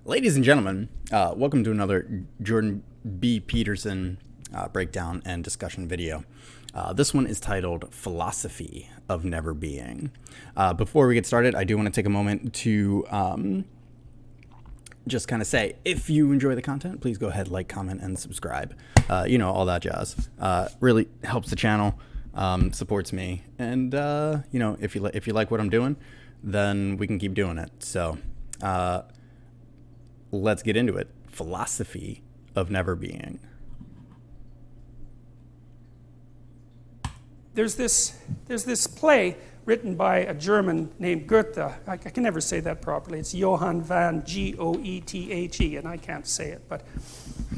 Ladies and gentlemen, welcome to another Jordan B. Peterson breakdown and discussion video. This one is titled Philosophy of Never Being. Before we get started, I do want to take a moment to just kind of say, if you enjoy the content, please go ahead, like, comment, and subscribe. All that jazz. Really helps the channel, supports me, and if you like what I'm doing, then we can keep doing it. So let's get into it. Philosophy of Never Being. There's this play written by a German named Goethe. I can never say that properly. It's Johann van Goethe, and I can't say it. But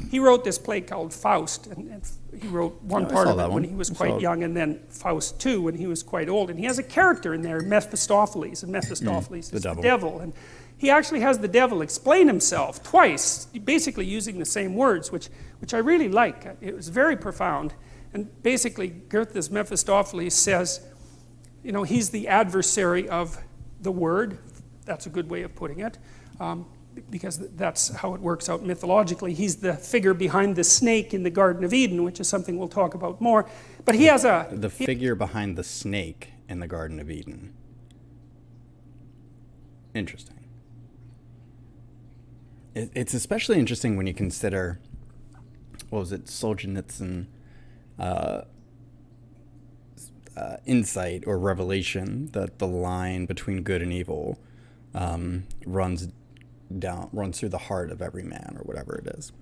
he wrote this play called Faust, and he wrote one part of it when he was quite young, and then Faust II when he was quite old. And he has a character in there, Mephistopheles, and Mephistopheles is the devil. And he actually has the devil explain himself twice, basically using the same words, which I really like. It was very profound. And basically, Goethe's Mephistopheles says, he's the adversary of the word. That's a good way of putting it, because that's how it works out mythologically. He's the figure behind the snake in the Garden of Eden, which is something we'll talk about more. But he has the figure behind the snake in the Garden of Eden. Interesting. It's especially interesting when you consider, Solzhenitsyn insight or revelation that the line between good and evil runs through the heart of every man, or whatever it is.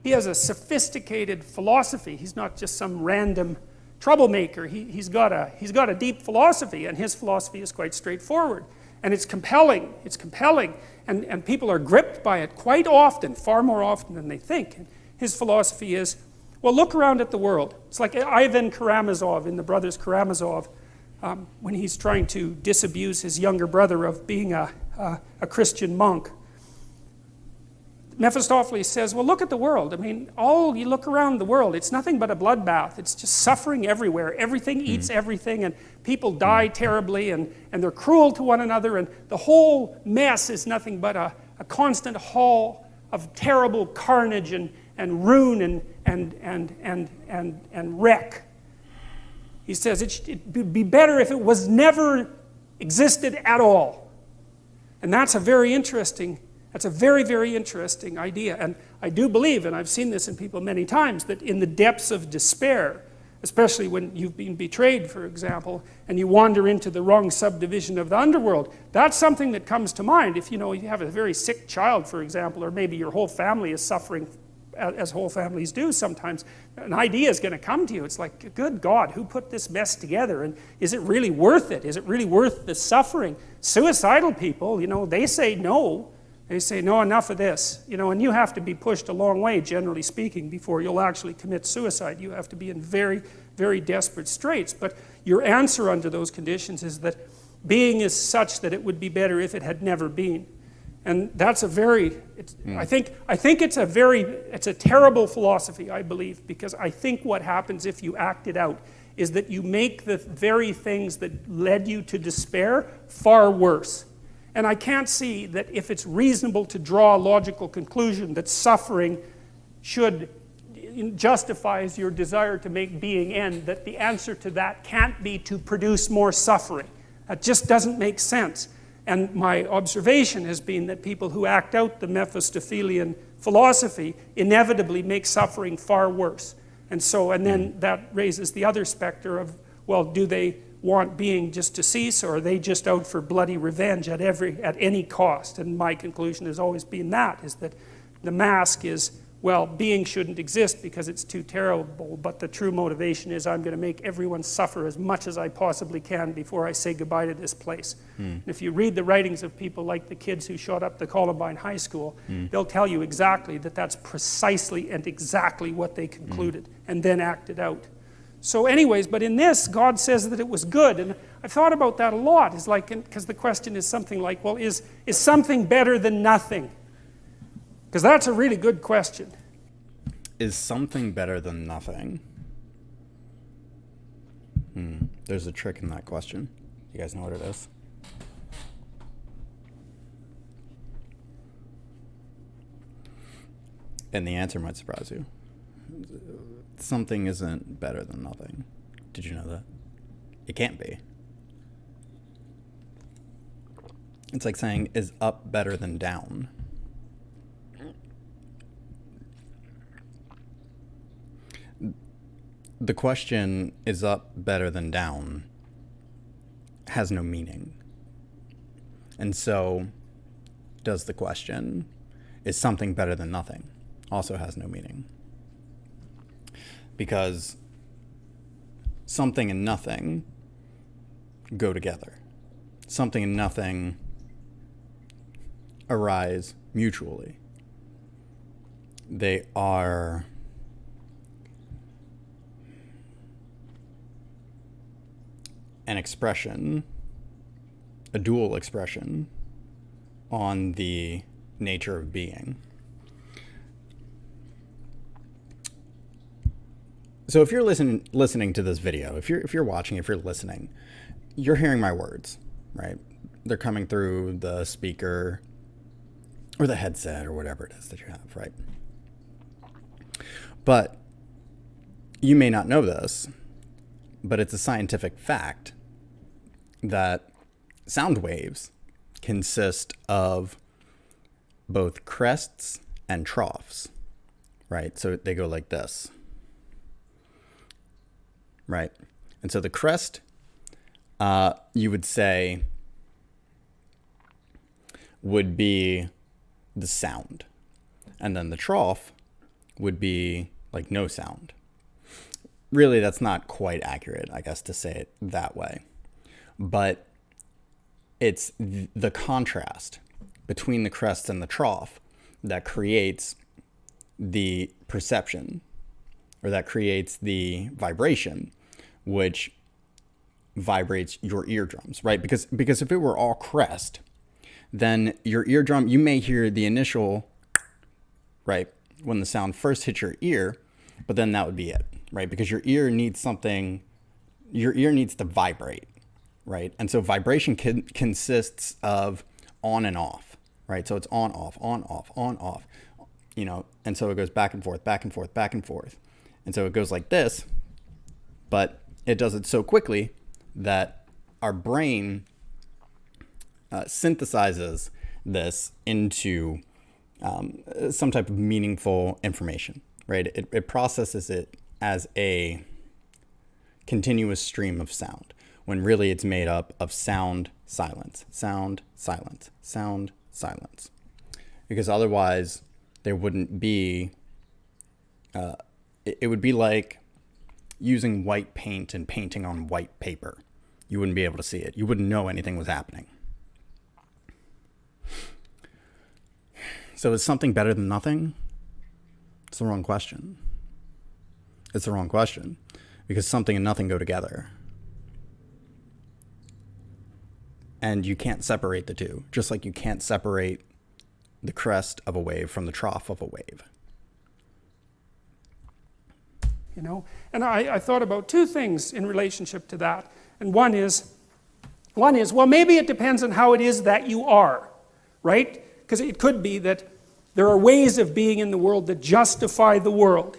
He has a sophisticated philosophy. He's not just some random troublemaker. He's got a deep philosophy, and his philosophy is quite straightforward. And it's compelling. It's compelling. And people are gripped by it quite often, far more often than they think. And his philosophy is, well, look around at the world. It's like Ivan Karamazov in the Brothers Karamazov, when he's trying to disabuse his younger brother of being a Christian monk. Mephistopheles says, well, look at the world. I mean, you look around the world, it's nothing but a bloodbath. It's just suffering everywhere. Everything eats everything, and people die terribly, and they're cruel to one another, and the whole mess is nothing but a constant haul of terrible carnage and ruin and wreck. He says it'd be better if it was never existed at all. And that's a very, very interesting idea. And I do believe, and I've seen this in people many times, that in the depths of despair, especially when you've been betrayed, for example, and you wander into the wrong subdivision of the underworld, that's something that comes to mind. If you have a very sick child, for example, or maybe your whole family is suffering, as whole families do sometimes, an idea is going to come to you. It's like, good God, who put this mess together? And is it really worth it? Is it really worth the suffering? Suicidal people, they say no. They say, no, enough of this. And you have to be pushed a long way, generally speaking, before you'll actually commit suicide. You have to be in very, very desperate straits. But your answer under those conditions is that being is such that it would be better if it had never been. And that's I think it's a terrible philosophy, I believe, because I think what happens if you act it out is that you make the very things that led you to despair far worse. And I can't see that if it's reasonable to draw a logical conclusion that suffering justifies your desire to make being end, that the answer to that can't be to produce more suffering. That just doesn't make sense. And my observation has been that people who act out the Mephistophelian philosophy inevitably make suffering far worse. And then that raises the other specter of, well, do they want being just to cease, or are they just out for bloody revenge at any cost? And my conclusion has always been is that the mask is, well, being shouldn't exist because it's too terrible, but the true motivation is I'm going to make everyone suffer as much as I possibly can before I say goodbye to this place. And if you read the writings of people like the kids who shot up the Columbine High School, they'll tell you exactly that that's precisely and exactly what they concluded and then acted out. So anyways, but in this, God says that it was good. And I've thought about that a lot. It's like, because the question is something like, well, is something better than nothing? Because that's a really good question. Is something better than nothing? There's a trick in that question. You guys know what it is? And the answer might surprise you. Something isn't better than nothing. Did you know that? It can't be. It's like saying, is up better than down? The question, is up better than down, has no meaning. And so, does the question, is something better than nothing, also has no meaning. Because something and nothing go together. Something and nothing arise mutually. They are an expression, a dual expression on the nature of being. So if you're listening to this video, if you're watching, if you're listening, you're hearing my words, right? They're coming through the speaker or the headset or whatever it is that you have, right? But you may not know this, but it's a scientific fact that sound waves consist of both crests and troughs, right? So they go like this, right? And so the crest, you would say, would be the sound. And then the trough would be like no sound. Really, that's not quite accurate, I guess, to say it that way. But it's the contrast between the crest and the trough that creates the perception, or that creates the vibration, which vibrates your eardrums, right? Because if it were all crest, then your eardrum, you may hear the initial, right, when the sound first hits your ear, but then that would be it, right? Because your ear needs something, your ear needs to vibrate, right? And so vibration consists of on and off, right? So it's on, off, on, off, on, off, you know, and so it goes back and forth, back and forth, back and forth. And so it goes like this, but it does it so quickly that our brain synthesizes this into some type of meaningful information, right? It processes it as a continuous stream of sound, when really it's made up of sound, silence, sound, silence, sound, silence. Because otherwise there wouldn't be, it would be like using white paint and painting on white paper. You wouldn't be able to see it. You wouldn't know anything was happening. So is something better than nothing? It's the wrong question. It's the wrong question, because something and nothing go together. And you can't separate the two, just like you can't separate the crest of a wave from the trough of a wave. You know, and I thought about two things in relationship to that. And one is, well, maybe it depends on how it is that you are, right? Because it could be that there are ways of being in the world that justify the world,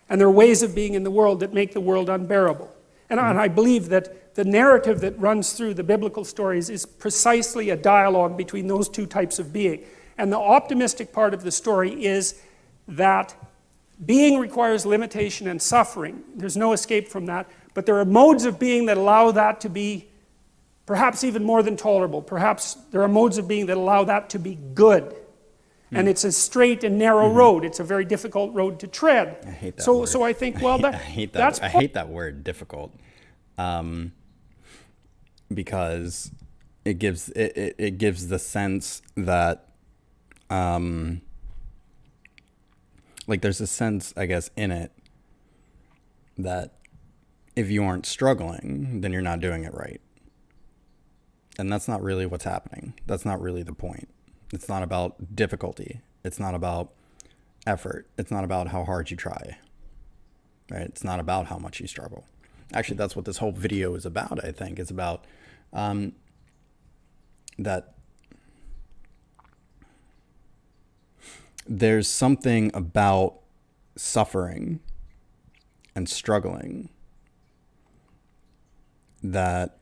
and there are ways of being in the world that make the world unbearable. And I believe that the narrative that runs through the biblical stories is precisely a dialogue between those two types of being. And the optimistic part of the story is that being requires limitation and suffering. There's no escape from that. But there are modes of being that allow that to be perhaps even more than tolerable. Perhaps there are modes of being that allow that to be good. And it's a straight and narrow road. It's a very difficult road to tread. I hate that so, word. So I think, well, I hate that word, difficult. Because it gives the sense that like there's a sense, I guess, in it that if you aren't struggling, then you're not doing it right. And that's not really what's happening. That's not really the point. It's not about difficulty. It's not about effort. It's not about how hard you try, right? It's not about how much you struggle. Actually, that's what this whole video is about, I think. It's about that there's something about suffering and struggling that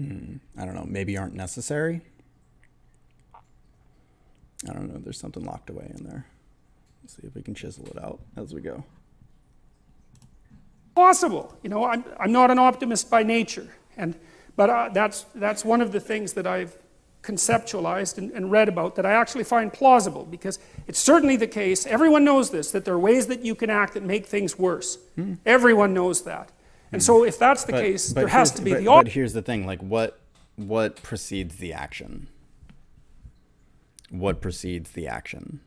I don't know, maybe aren't necessary. I don't know, there's something locked away in there. Let's see if we can chisel it out as we go. Possible. You know, I'm not an optimist by nature, but that's one of the things that I've conceptualized and read about that I actually find plausible, because it's certainly the case, everyone knows this, that there are ways that you can act that make things worse. Everyone knows that. And so if that's the case, there has to be the opposite. But here's the thing, like what precedes the action? What precedes the action?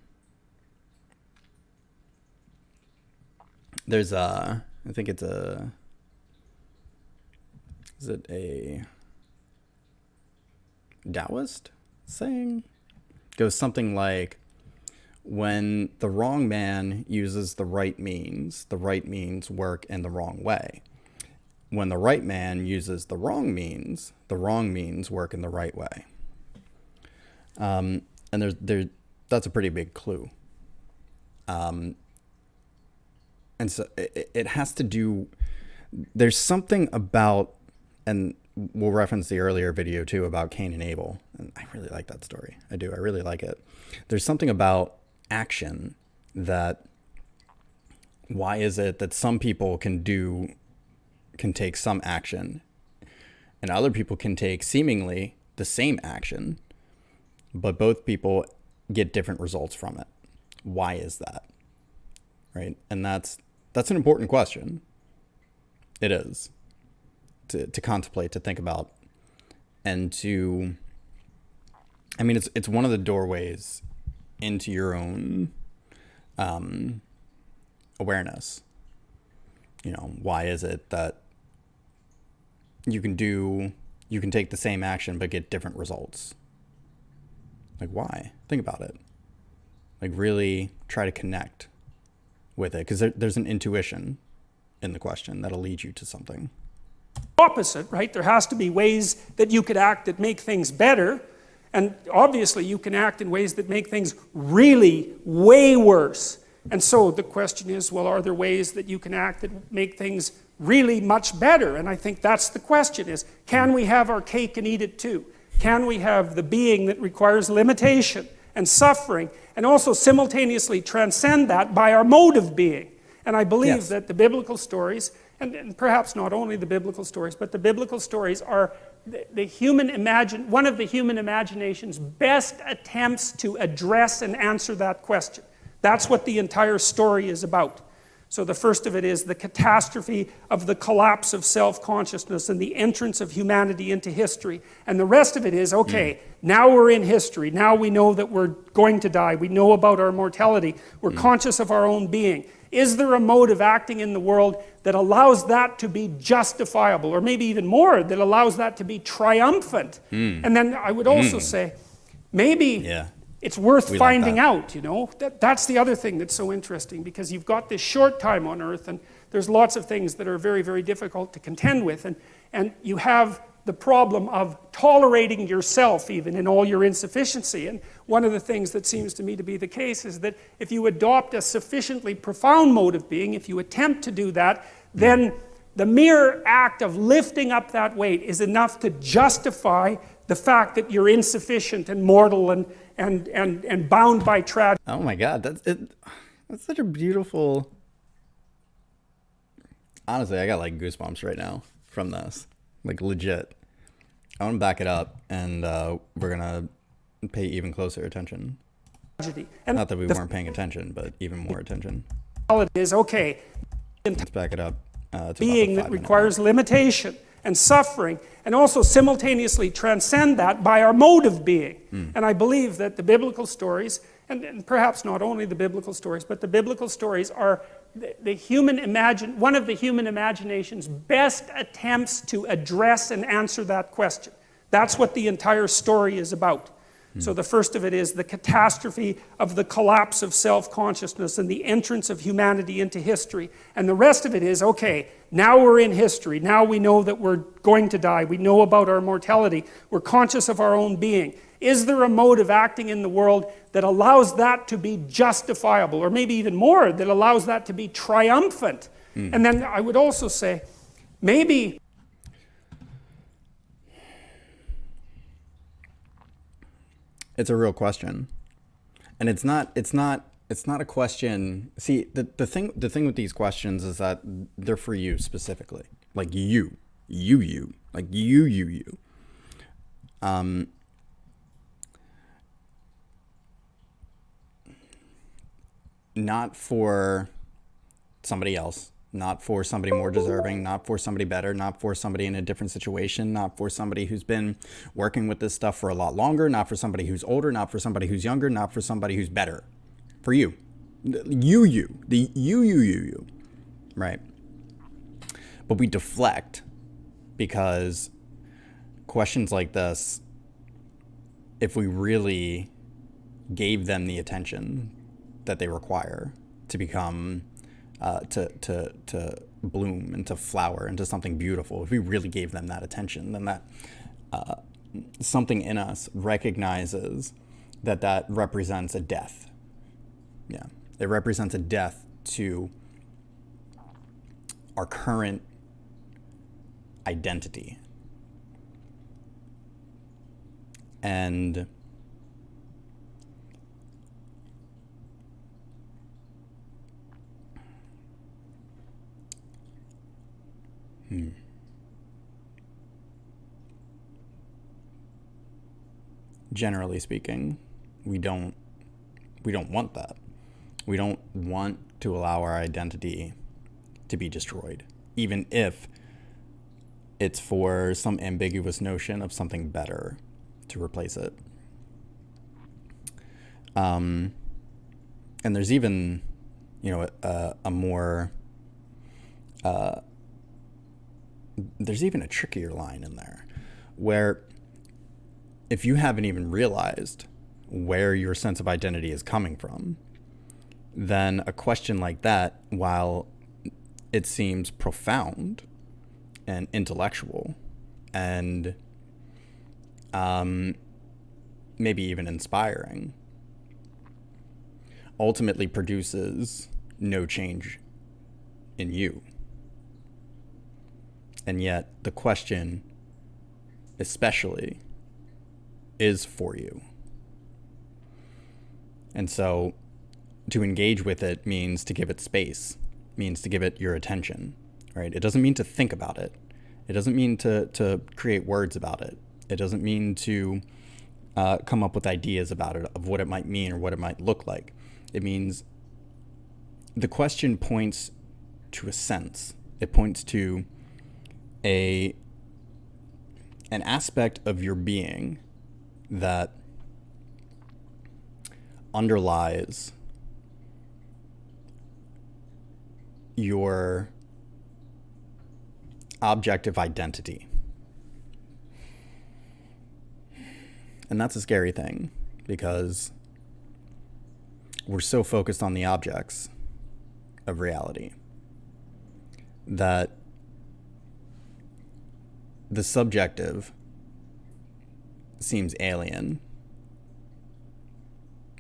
There's I think it's is it a Taoist saying? It goes something like, when the wrong man uses the right means work in the wrong way. When the right man uses the wrong means work in the right way. And that's a pretty big clue. And so it has to do, there's something about, and we'll reference the earlier video too about Cain and Abel. And I really like that story. I do. I really like it. There's something about action that, why is it that some people can take some action and other people can take seemingly the same action, but both people get different results from it? Why is that? Right? And that's an important question. It is. To contemplate, to think about, and to, I mean, it's one of the doorways into your own awareness. You know, why is it that you can take the same action but get different results? Like, why? Think about it. Like, really try to connect with it, because there's an intuition in the question that'll lead you to something. Opposite, right? There has to be ways that you could act that make things better, and obviously you can act in ways that make things really way worse. And so the question is, well, are there ways that you can act that make things really much better? And I think that's the question, is, can we have our cake and eat it too? Can we have the being that requires limitation and suffering, and also simultaneously transcend that by our mode of being? And I believe that the biblical stories, and perhaps not only the biblical stories, but the biblical stories are one of the human imagination's best attempts to address and answer that question. That's what the entire story is about. So the first of it is the catastrophe of the collapse of self-consciousness and the entrance of humanity into history. And the rest of it is, okay, now we're in history. Now we know that we're going to die. We know about our mortality. We're conscious of our own being. Is there a mode of acting in the world that allows that to be justifiable, or maybe even more, that allows that to be triumphant? And then I would also say, maybe it's worth finding out, you know. That's the other thing that's so interesting, because you've got this short time on earth, and there's lots of things that are very, very difficult to contend with, and you have the problem of tolerating yourself even in all your insufficiency. And one of the things that seems to me to be the case is that if you adopt a sufficiently profound mode of being, if you attempt to do that, then the mere act of lifting up that weight is enough to justify the fact that you're insufficient and mortal and bound by tragedy. Oh my God, that's such a beautiful. Honestly, I got like goosebumps right now from this. Like, legit. I want to back it up, and we're going to pay even closer attention. And not that we weren't paying attention, but even more attention. It is, okay. Let's back it up. To being that requires limitation and suffering, and also simultaneously transcend that by our mode of being. And I believe that the biblical stories, and perhaps not only the biblical stories, but the biblical stories are one of the human imagination's best attempts to address and answer that question. That's what the entire story is about. So the first of it is the catastrophe of the collapse of self-consciousness and the entrance of humanity into history. And the rest of it is, okay, now we're in history. Now we know that we're going to die. We know about our mortality. We're conscious of our own being. Is there a mode of acting in the world that allows that to be justifiable, or maybe even more, that allows that to be triumphant? And then I would also say, maybe it's a real question, and it's not a question. See, the thing with these questions is that they're for you specifically, like you, like you. Not for somebody else, not for somebody more deserving, not for somebody better, not for somebody in a different situation, not for somebody who's been working with this stuff for a lot longer, not for somebody who's older, not for somebody who's younger, not for somebody who's better. For you. You. Right? But we deflect because questions like this, if we really gave them the attention that they require to become, to bloom and to flower into something beautiful, if we really gave them that attention, then that something in us recognizes that represents a death. Yeah, it represents a death to our current identity. And generally speaking, we don't want that. We don't want to allow our identity to be destroyed, even if it's for some ambiguous notion of something better to replace it. And there's even, there's even a trickier line in there where if you haven't even realized where your sense of identity is coming from, then a question like that, while it seems profound and intellectual and maybe even inspiring, ultimately produces no change in you. And yet the question especially is for you. And so to engage with it means to give it space, means to give it your attention, right? It doesn't mean to think about it. It doesn't mean to create words about it. It doesn't mean to come up with ideas about it, of what it might mean or what it might look like. It means the question points to a sense. It points to an aspect of your being that underlies your objective identity. And that's a scary thing, because we're so focused on the objects of reality that the subjective seems alien,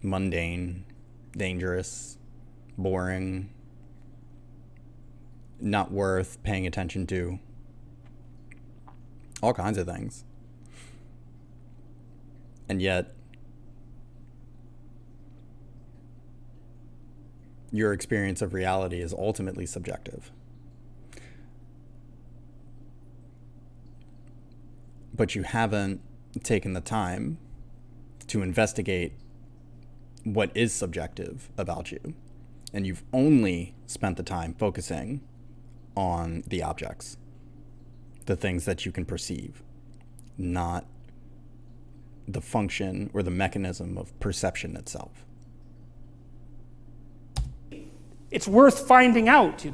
mundane, dangerous, boring, not worth paying attention to, all kinds of things. And yet, your experience of reality is ultimately subjective. But you haven't taken the time to investigate what is subjective about you. And you've only spent the time focusing on the objects, the things that you can perceive, not the function or the mechanism of perception itself. It's worth finding out,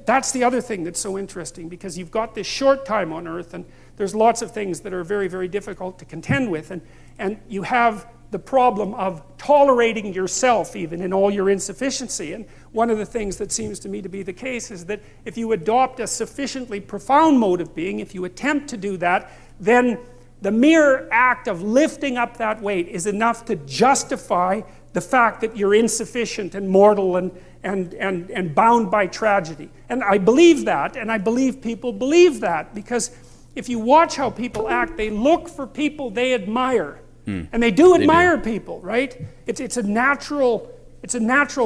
That's the other thing that's so interesting, because you've got this short time on Earth, and there's lots of things that are very, very difficult to contend with. And you have the problem of tolerating yourself even in all your insufficiency. And one of the things that seems to me to be the case is that if you adopt a sufficiently profound mode of being, if you attempt to do that, then the mere act of lifting up that weight is enough to justify the fact that you're insufficient and mortal and bound by tragedy. And I believe that, and I believe people believe that, because if you watch how people act, they look for people they admire. And they do admire people, right? It's a natural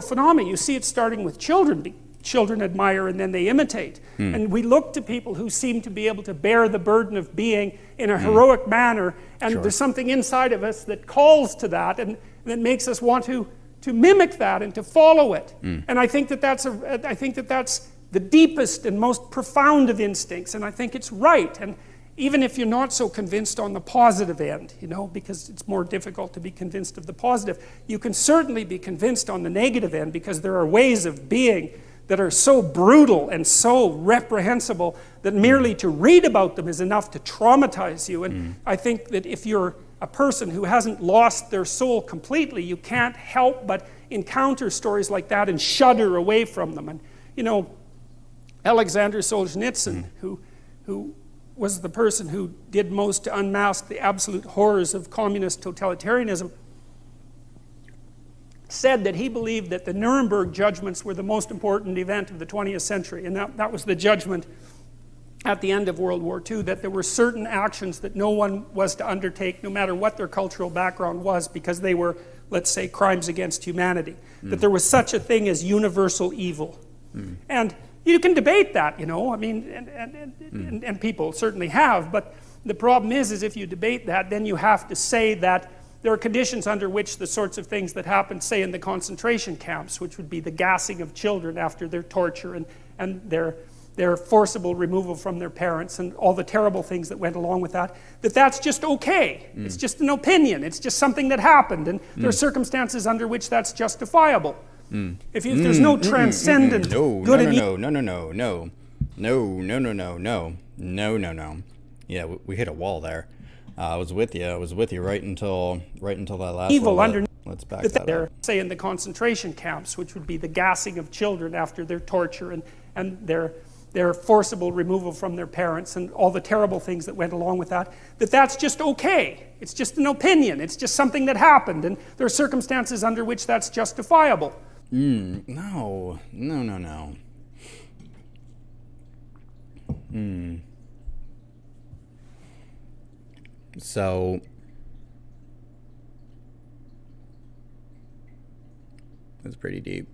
phenomenon. You see it starting with children. Children admire and then they imitate. And we look to people who seem to be able to bear the burden of being in a heroic manner, and there's something inside of us that calls to that and that makes us want to mimic that and to follow it. And I think that that's the deepest and most profound of instincts, and I think it's right. And even if you're not so convinced on the positive end, you know, because it's more difficult to be convinced of the positive, you can certainly be convinced on the negative end, because there are ways of being that are so brutal and so reprehensible that merely to read about them is enough to traumatize you. And I think that if you're a person who hasn't lost their soul completely, you can't help but encounter stories like that and shudder away from them. And, you know, Alexander Solzhenitsyn, who was the person who did most to unmask the absolute horrors of communist totalitarianism, said that he believed that the Nuremberg judgments were the most important event of the 20th century. And that was the judgment at the end of World War II, that there were certain actions that no one was to undertake, no matter what their cultural background was, because they were, let's say, crimes against humanity. That there was such a thing as universal evil. And you can debate that, you know, I mean, and people certainly have, but the problem is if you debate that, then you have to say that there are conditions under which the sorts of things that happened, say, in the concentration camps, which would be the gassing of children after their torture and their forcible removal from their parents and all the terrible things that went along with that, that's just okay. It's just an opinion. It's just something that happened, and there are circumstances under which that's justifiable. If there's no transcendent good and evil. No. Yeah, we hit a wall there. I was with you right until that last evil little underneath. Let's back that up. Say in the concentration camps, which would be the gassing of children after their torture and their forcible removal from their parents and all the terrible things that went along with that, that's just okay. It's just an opinion. It's just something that happened, and there are circumstances under which that's justifiable. No. So that's pretty deep.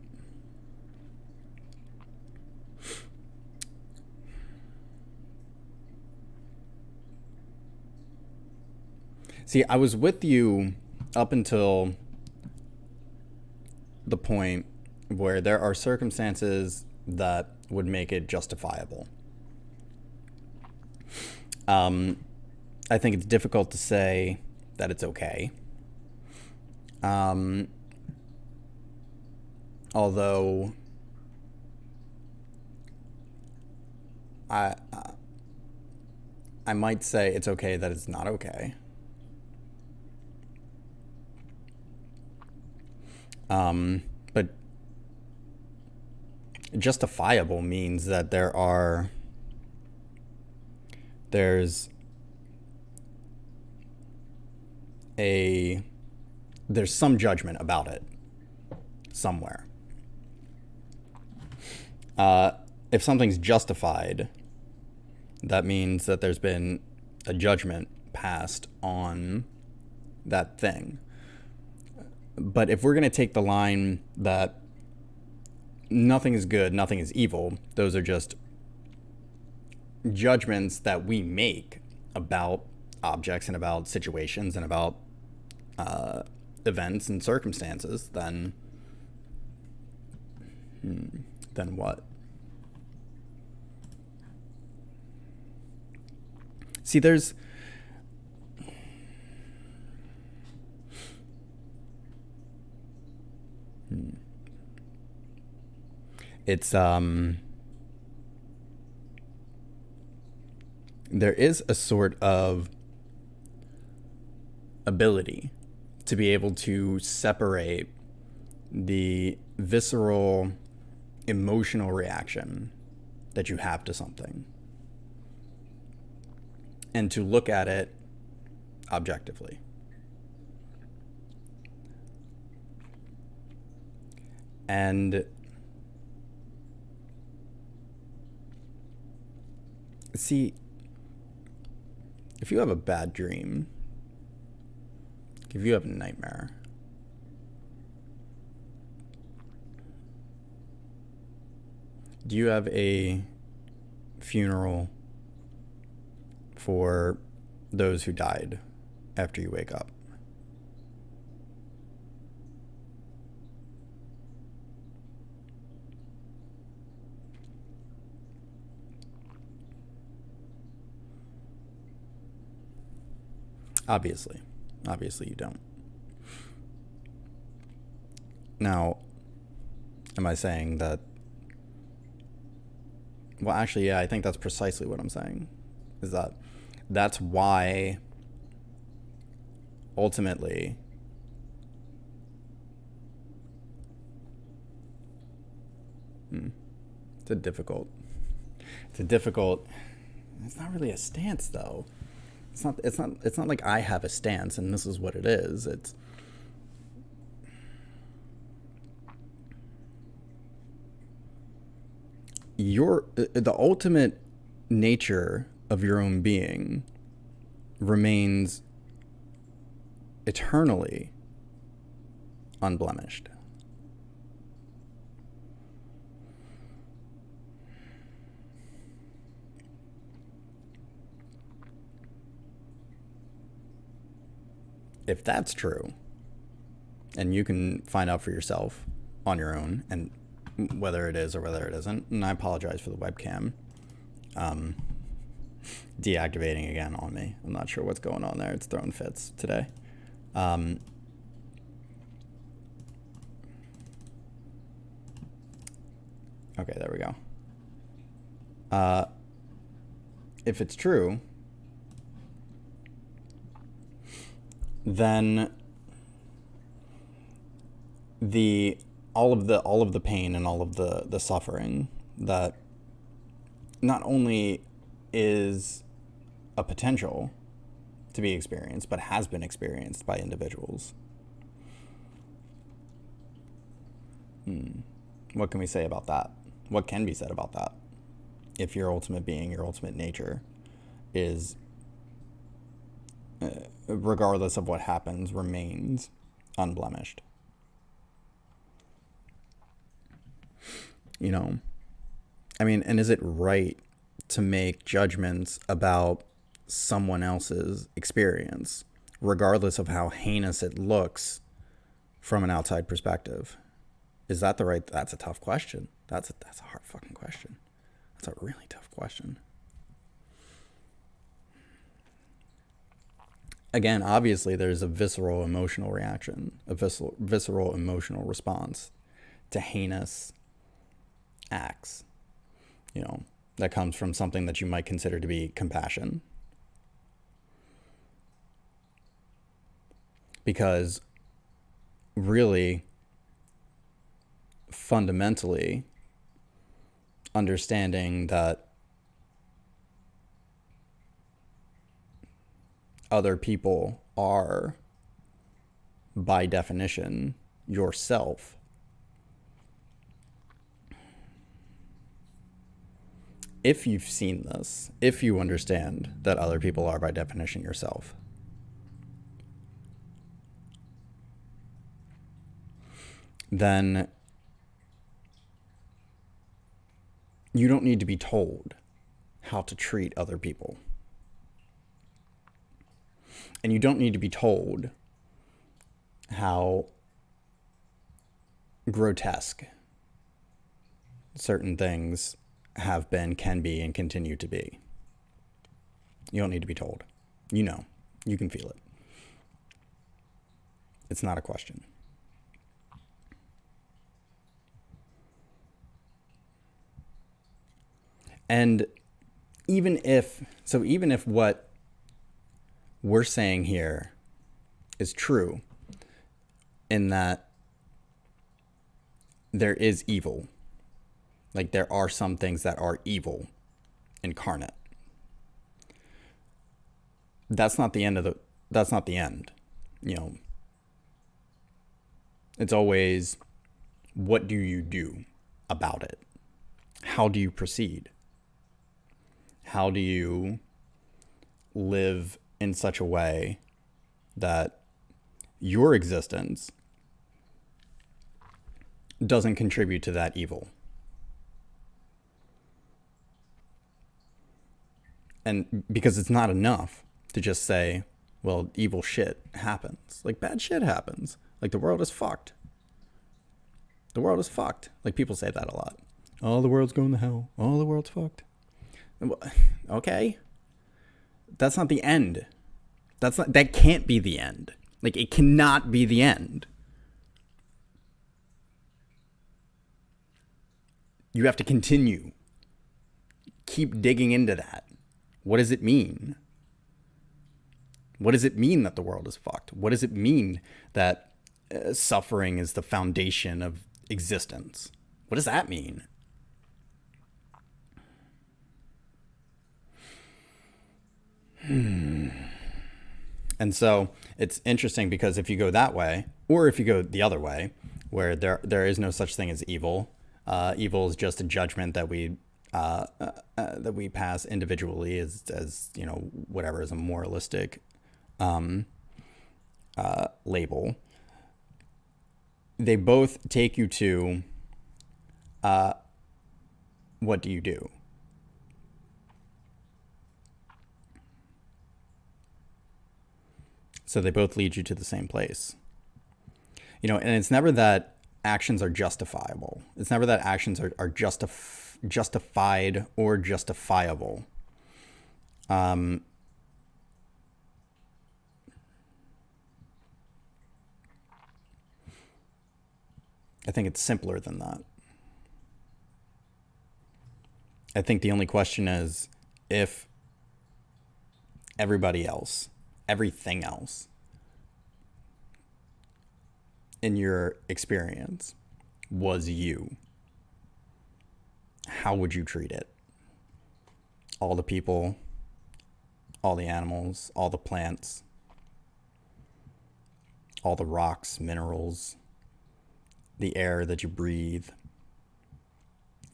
See, I was with you up until the point where there are circumstances that would make it justifiable. I think it's difficult to say that it's okay. Although I might say it's okay that it's not okay. But justifiable means that there's some judgment about it somewhere. If something's justified, that means that there's been a judgment passed on that thing. But if we're going to take the line that nothing is good, nothing is evil, those are just judgments that we make about objects and about situations and about events and circumstances, then what? See, there's it's there is a sort of ability to be able to separate the visceral emotional reaction that you have to something and to look at it objectively. And see, if you have a bad dream, if you have a nightmare, do you have a funeral for those who died after you wake up? Obviously you don't. Now, am I saying that? Well, actually, yeah, I think that's precisely what I'm saying. Is that that's why ultimately it's a difficult, it's not really a stance though. It's not like I have a stance and this is what it is. It's the ultimate nature of your own being remains eternally unblemished. If that's true, and you can find out for yourself on your own, and whether it is or whether it isn't, and I apologize for the webcam deactivating again on me. I'm not sure what's going on there. It's throwing fits today. Okay, there we go. If it's true, then all of the pain and all of the suffering that not only is a potential to be experienced, but has been experienced by individuals. What can we say about that? What can be said about that? If your ultimate being, your ultimate nature is, regardless of what happens, remains unblemished. You know, I mean, and is it right to make judgments about someone else's experience, regardless of how heinous it looks from an outside perspective? Is that the right? That's a tough question. That's a hard fucking question. That's a really tough question. Again, obviously, there's a visceral emotional reaction, a visceral emotional response to heinous acts, you know, that comes from something that you might consider to be compassion. Because really, fundamentally, understanding that other people are, by definition, yourself. If you've seen this, if you understand that other people are, by definition, yourself, then you don't need to be told how to treat other people. And you don't need to be told how grotesque certain things have been, can be, and continue to be. You don't need to be told. You know. You can feel it. It's not a question. And even if what we're saying here is true, in that there is evil. Like, there are some things that are evil incarnate. That's not the end. You know, it's always, what do you do about it? How do you proceed? How do you live in such a way that your existence doesn't contribute to that evil? And because it's not enough to just say, well, evil shit happens. Like, bad shit happens. Like, the world is fucked. The world is fucked. Like, people say that a lot. Oh, the world's going to hell. Oh, the world's fucked. Okay. That's not the end. That can't be the end. Like, it cannot be the end. You have to continue. Keep digging into that. What does it mean? What does it mean that the world is fucked? What does it mean that suffering is the foundation of existence? What does that mean? And so it's interesting, because if you go that way, or if you go the other way, where there is no such thing as evil, evil is just a judgment that we pass individually as you know, whatever is a moralistic label. They both take you to what do you do? So they both lead you to the same place. You know, and it's never that actions are justifiable. It's never that actions are justified or justifiable. I think it's simpler than that. I think the only question is if everybody else, everything else in your experience was you, how would you treat it? All the people, all the animals, all the plants, all the rocks, minerals, the air that you breathe,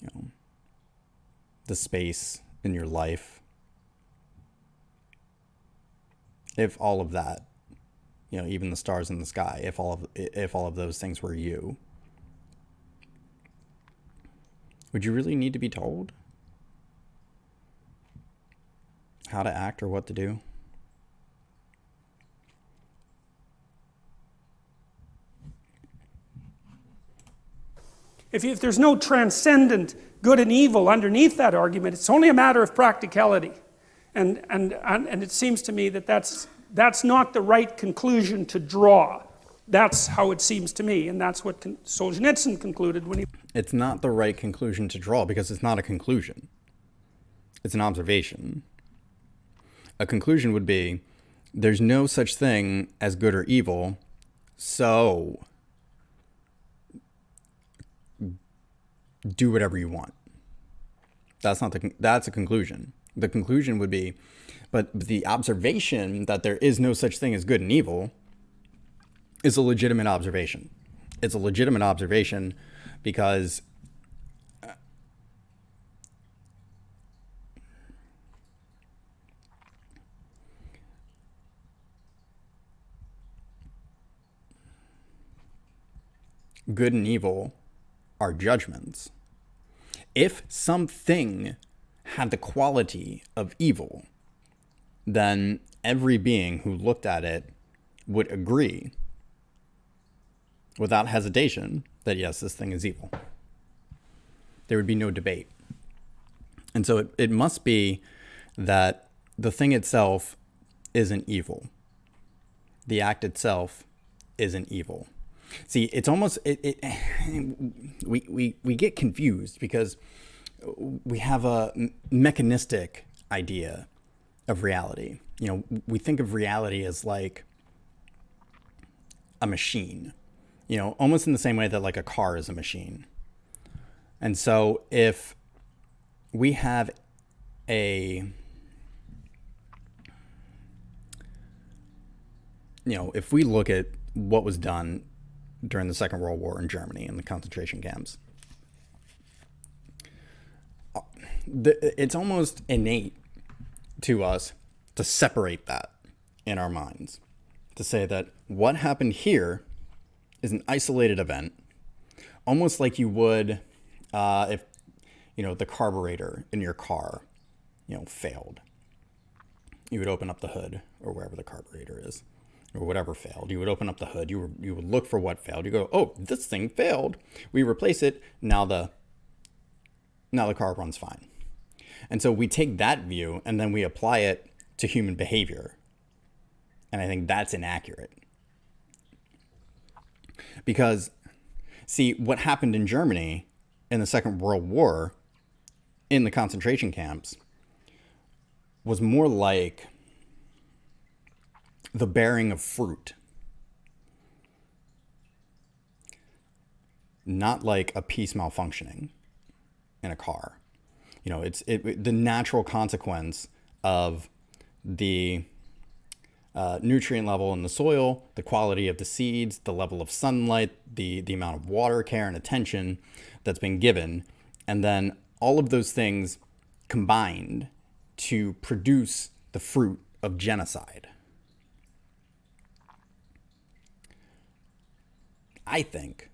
you know, the space in your life. If all of that, you know, even the stars in the sky, if all of those things were you, would you really need to be told how to act or what to do? If there's no transcendent good and evil underneath that argument, it's only a matter of practicality. And it seems to me that that's not the right conclusion to draw. That's how it seems to me, and that's what Solzhenitsyn concluded when he... It's not the right conclusion to draw because it's not a conclusion. It's an observation. A conclusion would be, there's no such thing as good or evil, so do whatever you want. That's a conclusion. The conclusion would be, but the observation that there is no such thing as good and evil is a legitimate observation. It's a legitimate observation because good and evil are judgments. If something had the quality of evil, then every being who looked at it would agree without hesitation that yes, this thing is evil. There would be no debate. And so it must be that the thing itself isn't evil. The act itself isn't evil. See, it's almost, we get confused because we have a mechanistic idea of reality. You know, we think of reality as like a machine. You know, almost in the same way that like a car is a machine. And so if we have a, you know, if we look at what was done during the Second World War in Germany and the concentration camps, it's almost innate to us to separate that in our minds, to say that what happened here is an isolated event, almost like you would if, you know, the carburetor in your car, you know, failed. You would open up the hood, or wherever the carburetor is, or whatever failed. You would open up the hood. You would look for what failed. You go, oh, this thing failed. We replace it. Now the car runs fine. And so we take that view and then we apply it to human behavior. And I think that's inaccurate. Because, see, what happened in Germany in the Second World War in the concentration camps was more like the bearing of fruit, not like a piece malfunctioning in a car. You know, it's the natural consequence of the nutrient level in the soil, the quality of the seeds, the level of sunlight, the amount of water, care, and attention that's been given. And then all of those things combined to produce the fruit of genocide. I think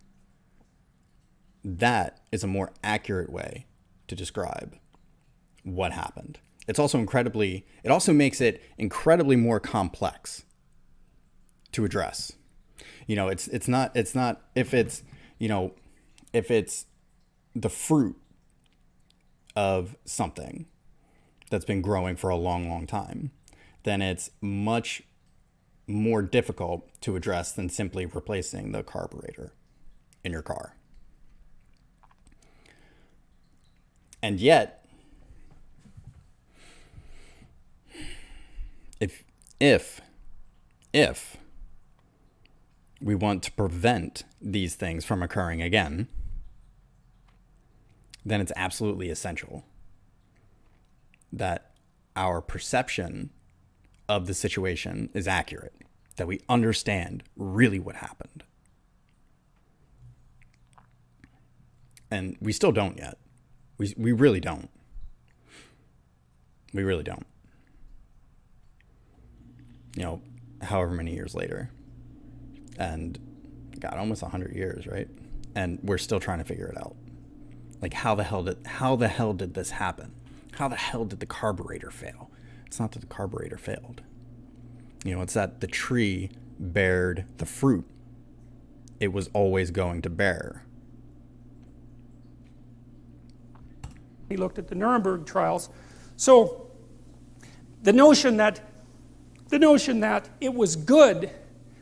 that is a more accurate way to describe what happened. It also makes it incredibly more complex to address. You know, it's not if it's, you know, if it's the fruit of something that's been growing for a long, long time, then it's much more difficult to address than simply replacing the carburetor in your car. And yet, if we want to prevent these things from occurring again, then it's absolutely essential that our perception of the situation is accurate, that we understand really what happened. And we still don't yet. We really don't. We really don't. You know, however many years later. And God, almost 100 years, right? And we're still trying to figure it out. Like, how the hell did this happen? How the hell did the carburetor fail? It's not that the carburetor failed. You know, it's that the tree bared the fruit it was always going to bear. He looked at the Nuremberg trials. So the notion that it was good,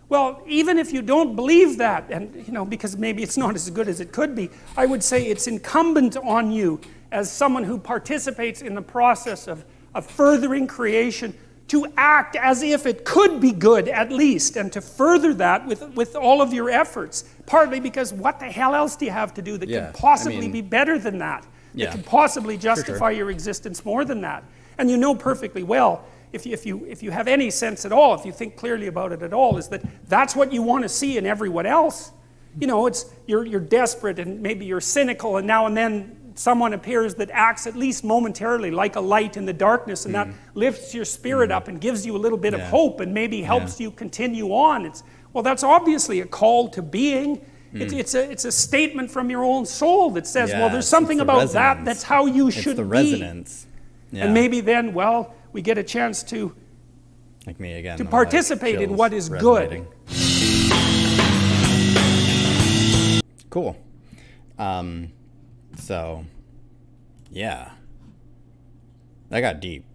well, even if you don't believe that, and you know, because maybe it's not as good as it could be, I would say it's incumbent on you as someone who participates in the process of furthering creation to act as if it could be good at least, and to further that with all of your efforts. Partly because what the hell else do you have to do that can possibly be better than that? That can possibly justify your existence more than that. And you know perfectly well, if you have any sense at all, if you think clearly about it at all, is that that's what you want to see in everyone else. You know, it's you're desperate and maybe you're cynical, and now and then someone appears that acts at least momentarily like a light in the darkness, and that lifts your spirit up and gives you a little bit of hope and maybe helps you continue on. Well, that's obviously a call to being. It's a statement from your own soul that says, well, there's something about that that's how you should be. It's the resonance. Yeah. And maybe then, well, we get a chance to, like me again, to participate in what is good. Cool. So, yeah. That got deep.